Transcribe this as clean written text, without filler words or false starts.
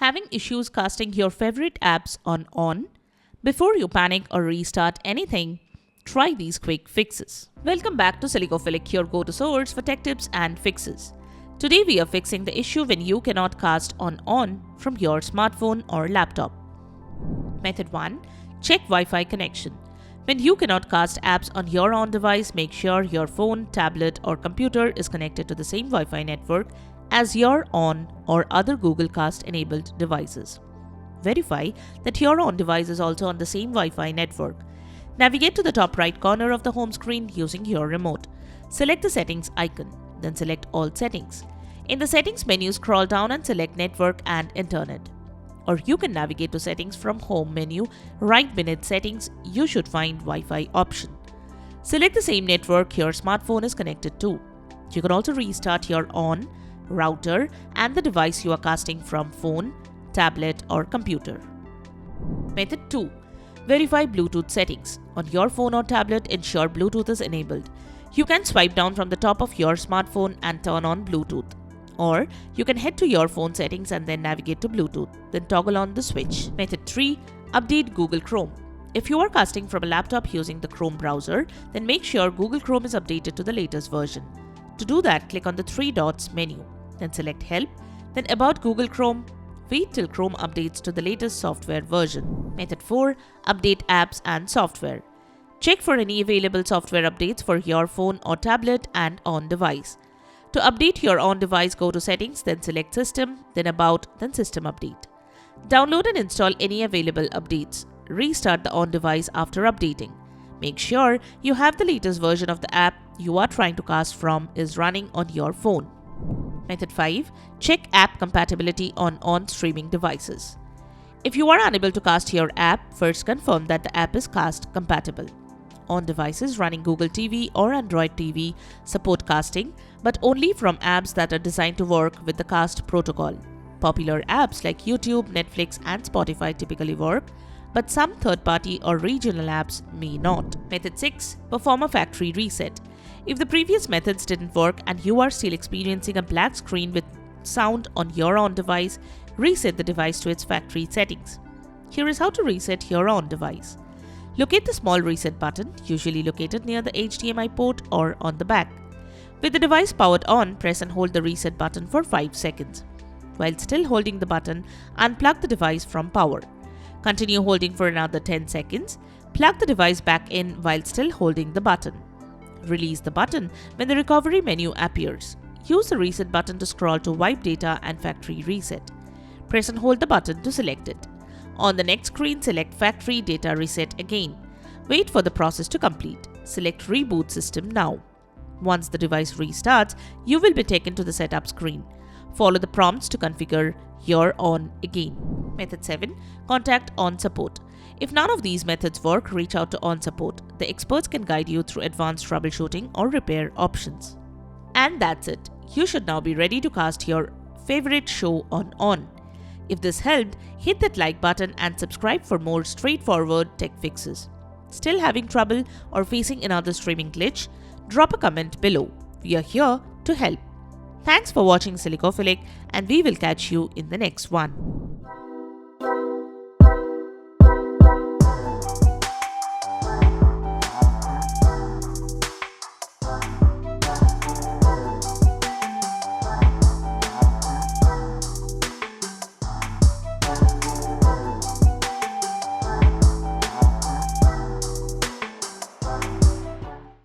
Having issues casting your favorite apps on? Before you panic or restart anything, try these quick fixes. Welcome back to Silicophilic, your go-to source for tech tips and fixes. Today we are fixing the issue when you cannot cast on from your smartphone or laptop. Method 1. Check Wi-Fi connection. When you cannot cast apps on your own device, make sure your phone, tablet or computer is connected to the same Wi-Fi network as your ONN or other Google Cast enabled devices. Verify that your own device is also on the same Wi-Fi network. Navigate to the top right corner of the home screen using your remote. Select the settings icon, then select all settings. In the settings menu, scroll down and select network and internet. Or you can navigate to settings from home menu. Right beneath settings, you should find Wi-Fi option. Select the same network your smartphone is connected to. You can also restart your ONN, router and the device you are casting from phone, tablet or computer. Method 2. Verify Bluetooth settings. On your phone or tablet, ensure Bluetooth is enabled. You can swipe down from the top of your smartphone and turn on Bluetooth. Or you can head to your phone settings and then navigate to Bluetooth, then toggle on the switch. Method 3. Update Google Chrome. If you are casting from a laptop using the Chrome browser, then make sure Google Chrome is updated to the latest version. To do that, click on the three dots menu, then select Help, then About Google Chrome. Wait till Chrome updates to the latest software version. Method 4. Update apps and software. Check for any available software updates for your phone or tablet and on device. To update your on device, go to Settings, then select System, then About, then System Update. Download and install any available updates. Restart the on device after updating. Make sure you have the latest version of the app you are trying to cast from is running on your phone. Method 5. Check app compatibility on streaming devices. If you are unable to cast your app, first confirm that the app is cast compatible. On devices running Google TV or Android TV support casting, but only from apps that are designed to work with the cast protocol. Popular apps like YouTube, Netflix and Spotify typically work, but some third-party or regional apps may not. Method 6. Perform a factory reset. If the previous methods didn't work and you are still experiencing a black screen with sound on your own device, reset the device to its factory settings. Here is how to reset your own device. Locate the small reset button, usually located near the HDMI port or on the back. With the device powered on, press and hold the reset button for 5 seconds. While still holding the button, unplug the device from power. Continue holding for another 10 seconds. Plug the device back in while still holding the button. Release the button when the recovery menu appears. Use the reset button to scroll to wipe data and factory reset. Press and hold the button to select it. On the next screen, select Factory Data Reset again. Wait for the process to complete. Select Reboot System now. Once the device restarts, you will be taken to the setup screen. Follow the prompts to configure your ONN again. Method 7. Contact ONN support. If none of these methods work, reach out to ONN support. The experts can guide you through advanced troubleshooting or repair options. And that's it. You should now be ready to cast your favorite show on ONN. If this helped, hit that like button and subscribe for more straightforward tech fixes. Still having trouble or facing another streaming glitch? Drop a comment below. We are here to help. Thanks for watching Silicophilic and we will catch you in the next one.